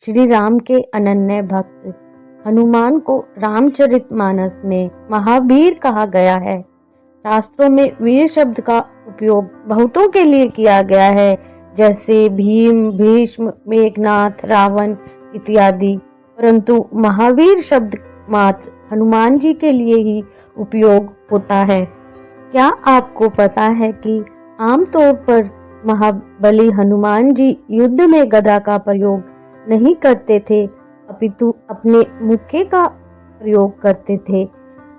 श्री राम के अनन्य भक्त हनुमान को रामचरितमानस में महावीर कहा गया है। शास्त्रों में वीर शब्द का उपयोग बहुतों के लिए किया गया है, जैसे भीम, भीष्म, मेघनाथ, रावण इत्यादि, परंतु महावीर शब्द मात्र हनुमान जी के लिए ही उपयोग होता है। क्या आपको पता है कि आमतौर पर महाबली हनुमान जी युद्ध में गदा का प्रयोग नहीं करते थे, अपितु अपने मुक्के का प्रयोग करते थे।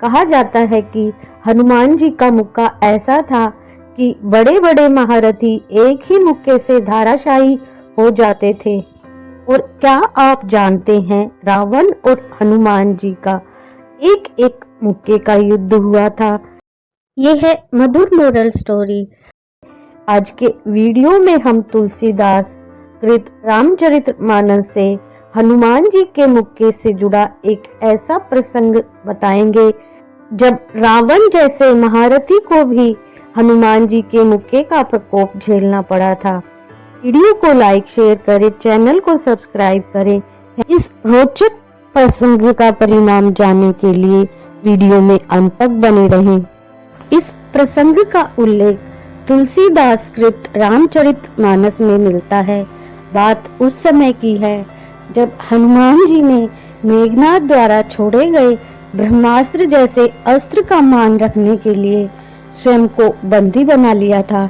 कहा जाता है कि हनुमान जी का मुक्का ऐसा था कि बड़े बड़े महारथी एक ही मुक्के से धराशायी हो जाते थे। और क्या आप जानते हैं, रावण और हनुमान जी का एक एक मुक्के का युद्ध हुआ था। यह है मधुर मोरल स्टोरी। आज के वीडियो में हम तुलसीदास कृत रामचरितमानस से हनुमान जी के मुक्के से जुड़ा एक ऐसा प्रसंग बताएंगे जब रावण जैसे महारथी को भी हनुमान जी के मुक्के का प्रकोप झेलना पड़ा था। वीडियो को लाइक शेयर करें, चैनल को सब्सक्राइब करें। इस रोचक प्रसंग का परिणाम जानने के लिए वीडियो में अंत तक बने रहें। इस प्रसंग का उल्लेख तुलसीदास कृत रामचरितमानस में मिलता है। बात उस समय की है जब हनुमान जी ने मेघनाथ द्वारा छोड़े गए ब्रह्मास्त्र जैसे अस्त्र का मान रखने के लिए स्वयं को बंदी बना लिया था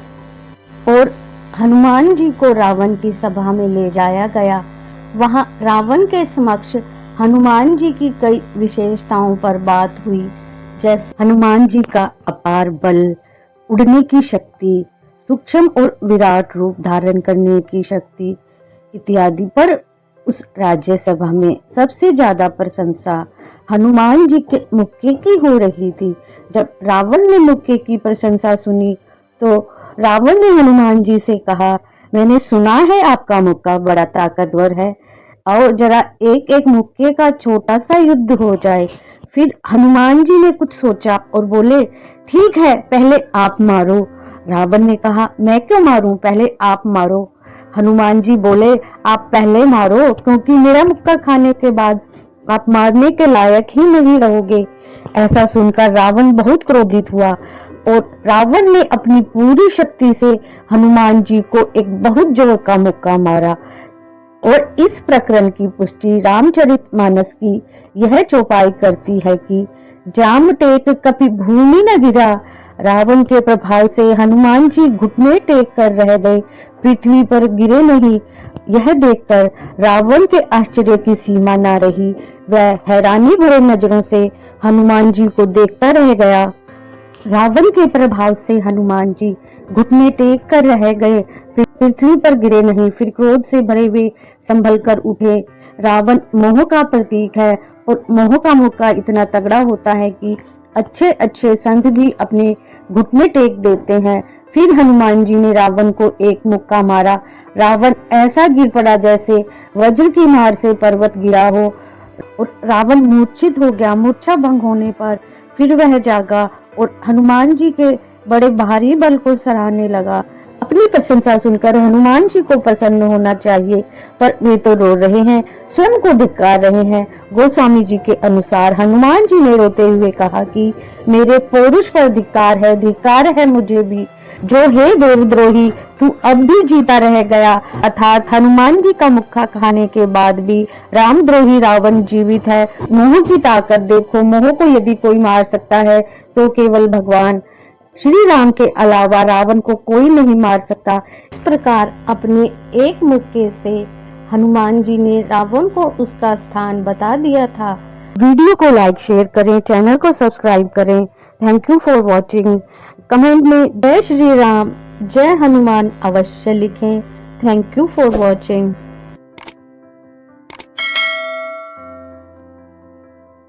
और हनुमान जी को रावण की सभा में ले जाया गया। वहां रावण के समक्ष हनुमान जी की कई विशेषताओं पर बात हुई, जैसे हनुमान जी का अपार बल, उड़ने की शक्ति, सूक्ष्म और विराट रूप धारण करने की शक्ति इत्यादि। पर उस राज्य सभा में सबसे ज्यादा प्रशंसा हनुमान जी के मुक्के की हो रही थी। जब रावण ने मुक्के की प्रशंसा सुनी तो रावण ने हनुमान जी से कहा, मैंने सुना है आपका मुक्का बड़ा ताकतवर है, और जरा एक एक मुक्के का छोटा सा युद्ध हो जाए। फिर हनुमान जी ने कुछ सोचा और बोले, ठीक है, पहले आप मारो। रावण ने कहा, मैं क्यों मारूं, पहले आप मारो। हनुमान जी बोले, आप पहले मारो, क्योंकि मेरा मुक्का खाने के बाद आप मारने के लायक ही नहीं रहोगे। ऐसा सुनकर रावण बहुत क्रोधित हुआ और रावण ने अपनी पूरी शक्ति से हनुमान जी को एक बहुत जोर का मुक्का मारा। और इस प्रकरण की पुष्टि रामचरितमानस की यह चौपाई करती है कि जाम टेक कभी भूमि न गिरा। रावण के प्रभाव से हनुमान जी घुटने टेक कर रह गए, पृथ्वी पर गिरे नहीं। यह देखकर रावण के आश्चर्य की सीमा न रही। वह हैरानी भरे नजरों से हनुमान जी को देखता रह गया। रावण के प्रभाव से हनुमान जी घुटने टेक कर रह गए, पृथ्वी पर गिरे नहीं। फिर क्रोध से भरे हुए संभल कर उठे। रावण मोह का प्रतीक है और मोह का मुक्का इतना तगड़ा होता है कि अच्छे अच्छे संत भी अपने घुटने टेक देते हैं। फिर हनुमान जी ने रावण को एक मुक्का मारा। रावण ऐसा गिर पड़ा जैसे वज्र की मार से पर्वत गिरा हो और रावण मूर्छित हो गया। मूर्छा भंग होने पर फिर वह जागा और हनुमान जी के बड़े भारी बल को सराहने लगा। अपनी प्रशंसा सुनकर हनुमान जी को प्रसन्न होना चाहिए, पर वे तो रो रहे हैं, स्वयं को धिक्कार रहे हैं। गोस्वामी जी के अनुसार हनुमान जी ने रोते हुए कहा कि मेरे पौरुष पर धिक्कार है मुझे भी, जो हे देवद्रोही, तू अब भी जीता रह गया। अर्थात हनुमान जी का मुक्का खाने के बाद भी रामद्रोही रावण जीवित है। मोह की ताकत देखो, मोह को यदि कोई मार सकता है तो केवल भगवान श्री राम के अलावा रावण को कोई नहीं मार सकता। इस प्रकार अपने एक मुक्के से हनुमान जी ने रावण को उसका स्थान बता दिया था। वीडियो को लाइक शेयर करें, चैनल को सब्सक्राइब करें। Thank you for watching. Comment में जय श्री राम, जय हनुमान अवश्य लिखें। Thank you for watching.